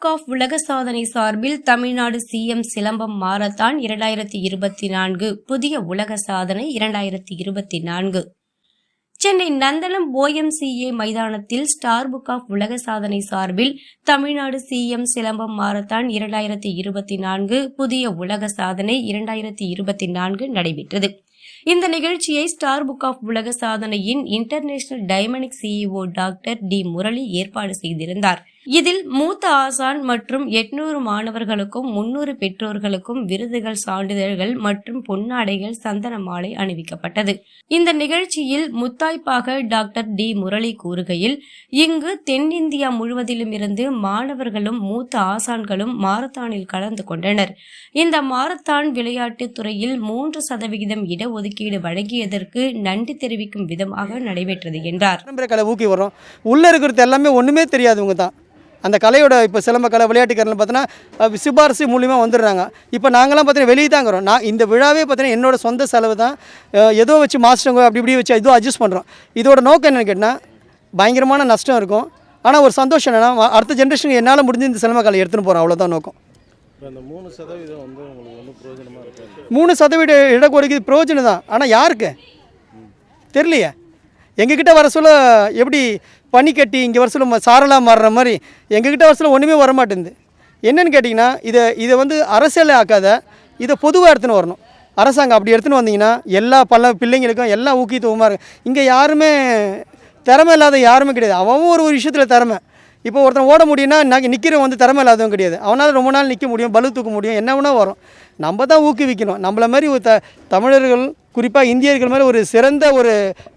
Of உலக சாதனை சார்பில் தமிழ்நாடு சிஎம் சிலம்பம் மாரத்தான் 2024 புதிய உலக சாதனை 2024. சென்னை நந்தனம் OMCA மைதானத்தில் ஸ்டார் புக் ஆஃப் உலக சாதனை சார்பில் தமிழ்நாடு சிஎம் சிலம்பம் மாரத்தான் 2024 புதிய உலக சாதனை 2024 நடைபெற்றது. இந்த நிகழ்ச்சியை ஸ்டார் புக் ஆஃப் உலக சாதனையின் இன்டர்நேஷனல் டைமண்டிக் CEO டாக்டர் டி முரளி ஏற்பாடு செய்திருந்தார். இதில் மூத்த ஆசான் மற்றும் 800 மாணவர்களுக்கும் 300 பெற்றோர்களுக்கும் விருதுகள், சான்றிதழ்கள் மற்றும் பொன்னாடைகள், சந்தன மாலை அணிவிக்கப்பட்டது. இந்த நிகழ்ச்சியில் முத்தாய்ப்பாக டாக்டர் டி முரளி கூறுகையில், இங்கு தென்னிந்தியா முழுவதிலும் இருந்து மாணவர்களும் மூத்த ஆசான்களும் மாரத்தானில் கலந்து கொண்டனர். இந்த மாரத்தான் விளையாட்டுத் துறையில் 3% இடஒதுக்கீடு வழங்கியதற்கு நன்றி தெரிவிக்கும் விதமாக நடைபெற்றது என்றார். உள்ள இருக்கிறது எல்லாமே ஒண்ணுமே தெரியாதவங்க தான் அந்த கலையோட. இப்போ சிலம்ப கலை, விளையாட்டு கலைன்னு பார்த்தீங்கன்னா சிபாரிசு மூலியமாக வந்துடுறாங்க. இப்போ நாங்களாம் பார்த்தீங்கன்னா வெளியே தாங்கிறோம். நான் இந்த விழாவே பார்த்தீங்கன்னா என்னோட சொந்த செலவு தான். ஏதோ வச்சு மாஸ்டருங்க அப்படி இப்படி வச்சு ஏதோ அட்ஜஸ்ட் பண்ணுறோம். இதோட நோக்கம் என்னென்னு கேட்டால் பயங்கரமான நஷ்டம் இருக்கும். ஆனால் ஒரு சந்தோஷம் என்னென்னா அடுத்த ஜென்ரேஷனுக்கு என்னால் முடிஞ்சு இந்த சிலம்ப கலை எடுத்துன்னு போகிறோம். அவ்வளோதான் நோக்கம். 3% இடஒதுக்கீடு பிரயோஜனம் தான். ஆனால் யாருக்கு தெரியலையே. எங்ககிட்ட வர சொல்ல எப்படி பனி கட்டி இங்கே வர சொல்ல சாரலாக மாறுற மாதிரி எங்ககிட்ட வர சொல்ல ஒன்றுமே வரமாட்டேங்குது. என்னென்னு கேட்டிங்கன்னா இதை வந்து அரசியல் ஆக்காத, இதை பொதுவாக எடுத்துன்னு வரணும். அரசாங்கம் அப்படி எடுத்துன்னு வந்தீங்கன்னா எல்லா பிள்ளைங்களுக்கும் எல்லாம் ஊக்கியத்துவமாக இருக்கும். இங்கே யாருமே திறமை இல்லாத யாருமே கிடையாது. அவன் ஒரு விஷயத்தில் திறமை. இப்போ ஒருத்தன் ஓட முடியும்னா நிற்கிறவன் வந்து திறமை இல்லாதவன் கிடையாது. அவனால் ரொம்ப நாள் நிற்க முடியும், பலு தூக்க முடியும், என்ன வேணா வரும். நம்ம தான் ஊக்குவிக்கணும். நம்மளை மாதிரி ஒரு தமிழர்கள், குறிப்பாக இந்தியர்கள் மாதிரி ஒரு சிறந்த ஒரு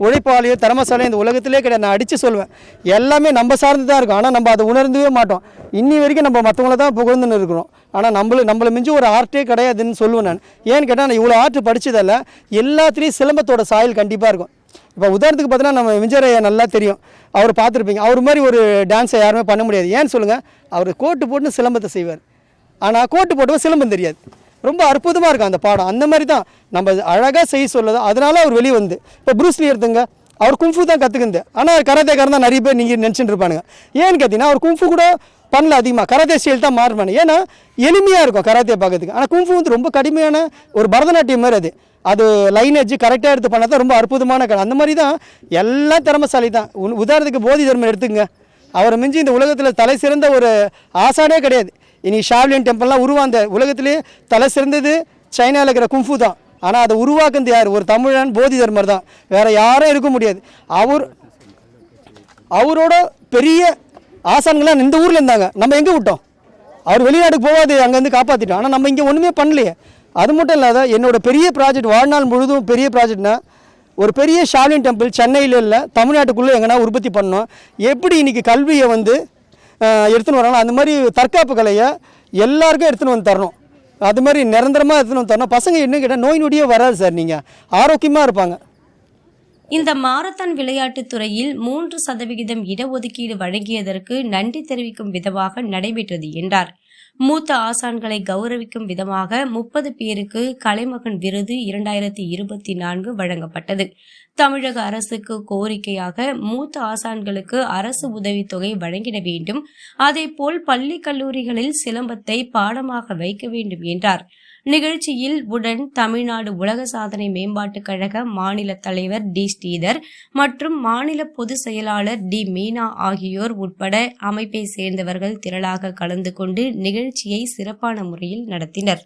உழைப்பாளியோ திறமைசாலையோ இந்த உலகத்திலே கிடையாது. நான் அடித்து சொல்வேன், எல்லாமே நம்ம சார்ந்து தான் இருக்கும். ஆனால் நம்ம அதை உணர்ந்தவே மாட்டோம். இன்னி வரைக்கும் நம்ம மற்றவங்கள தான் புகழ்ந்துன்னு இருக்கிறோம். ஆனால் நம்மளை மிஞ்சி ஒரு ஆர்ட்டே கிடையாதுன்னு சொல்லுவேன் நான். ஏன்னு கேட்டால் நான் இவ்வளோ ஆர்ட் படித்ததில்ல. எல்லாத்துலேயும் சிலம்பத்தோட சாயல் கண்டிப்பாக இருக்கும். இப்போ உதாரணத்துக்கு பார்த்தீங்கன்னா நம்ம விஜயரையா நல்லா தெரியும், அவர் பார்த்துருப்பீங்க. அவர் மாதிரி ஒரு டான்ஸை யாருமே பண்ண முடியாது. ஏன்னு சொல்லுங்கள், அவர் கோட்டு போட்டு சிலம்பத்தை செய்வார். ஆனால் கோட்டு போட்டவன் சிலம்பம் தெரியாது. ரொம்ப அற்புதமாக இருக்கும் அந்த பாடம். அந்த மாதிரி தான் நம்ம அழகாக செய்ய சொல்லுது. அதனால அவர் வெளியே வந்து இப்போ ப்ரூஸ்லி எடுத்துங்க, அவர் கும்ஃபு தான் கற்றுக்குது. ஆனால் கராத்தேக்காரன் தான் நிறைய பேர் நீங்கள் நினச்சிட்டு இருப்பானுங்க. ஏன்னு கேட்டிங்கன்னா அவர் கும்ஃபு கூட பண்ணல, அதிகமாக கராத்தே ஸ்டைல் தான் மாறுவானு. ஏன்னா எளிமையாக இருக்கும் கராத்தே பார்க்கறதுக்கு. ஆனால் கும்ஃபு வந்து ரொம்ப கடுமையான ஒரு பரதநாட்டியம் மாதிரி. அது லைன் எட்ஜு கரெக்டாக எடுத்து பண்ணால் தான் ரொம்ப அற்புதமான கலை. அந்த மாதிரி தான் எல்லாம் திறமைசாலி தான். உதாரணத்துக்கு போதி தர்மன் எடுத்துங்க, அவரை மிஞ்சி இந்த உலகத்தில் தலை சிறந்த ஒரு ஆசானே கிடையாது. இனி ஷாவ்லின் டெம்பிள்லாம் உருவாந்த உலகத்திலே தலை சிறந்தது சைனாவில் இருக்கிற கும்ஃபு தான். ஆனால் அதை உருவாக்குறது யார்? ஒரு தமிழன் போதி தர்மர் தான். வேறு யாரும் இருக்க முடியாது. அவரோட பெரிய ஆசான்கள்லாம் இந்த ஊரில் இருந்தாங்க. நம்ம எங்கே விட்டோம்? அவர் வெளிநாட்டுக்கு போகாது, அங்கேருந்து காப்பாற்றிட்டோம். ஆனால் நம்ம இங்கே ஒன்றுமே பண்ணலையே. அது மட்டும் இல்லாத என்னோட பெரிய ப்ராஜெக்ட், வாழ்நாள் முழுதும் பெரிய ப்ராஜெக்ட்னா ஒரு பெரிய ஷாவ்லின் டெம்பிள் சென்னையில் இல்லை, தமிழ்நாட்டுக்குள்ளே எங்கன்னா உற்பத்தி பண்ணோம். எப்படி இன்றைக்கி கல்வியை வந்து எடுத்துன்னு வராங்களோ அந்த மாதிரி தற்காப்பு கலையை எல்லாருக்கும் எடுத்துன்னு வந்து தரணும். அது மாதிரி நிரந்தரமாக எடுத்துன்னு வந்து தரணும். பசங்க என்ன கேட்டால் நோய் நொடியே வராது சார், நீங்கள் ஆரோக்கியமாக இருப்பாங்க. இந்த மாரத்தான் விளையாட்டுத் துறையில் 3% இடஒதுக்கீடு வழங்கியதற்கு நன்றி தெரிவிக்கும் விதமாக நடைபெற்றது என்றார். மூத்த ஆசான்களை கௌரவிக்கும் விதமாக 30 பேருக்கு கலைமகன் விருது 2024 வழங்கப்பட்டது. தமிழக அரசுக்கு கோரிக்கையாக மூத்த ஆசான்களுக்கு அரசு உதவித்தொகை வழங்கிட வேண்டும். அதேபோல் பள்ளி கல்லூரிகளில் சிலம்பத்தை பாடமாக வைக்க வேண்டும் என்றார். நிகழ்ச்சியில் உடன் தமிழ்நாடு உலக சாதனை மேம்பாட்டுக் கழக மாநில தலைவர் டி ஸ்ரீதர் மற்றும் மாநில பொதுச் செயலாளர் டி மீனா ஆகியோர் உட்பட அமைப்பை சேர்ந்தவர்கள் திரளாக கலந்து கொண்டு நிகழ்ச்சியை சிறப்பான முறையில் நடத்தினர்.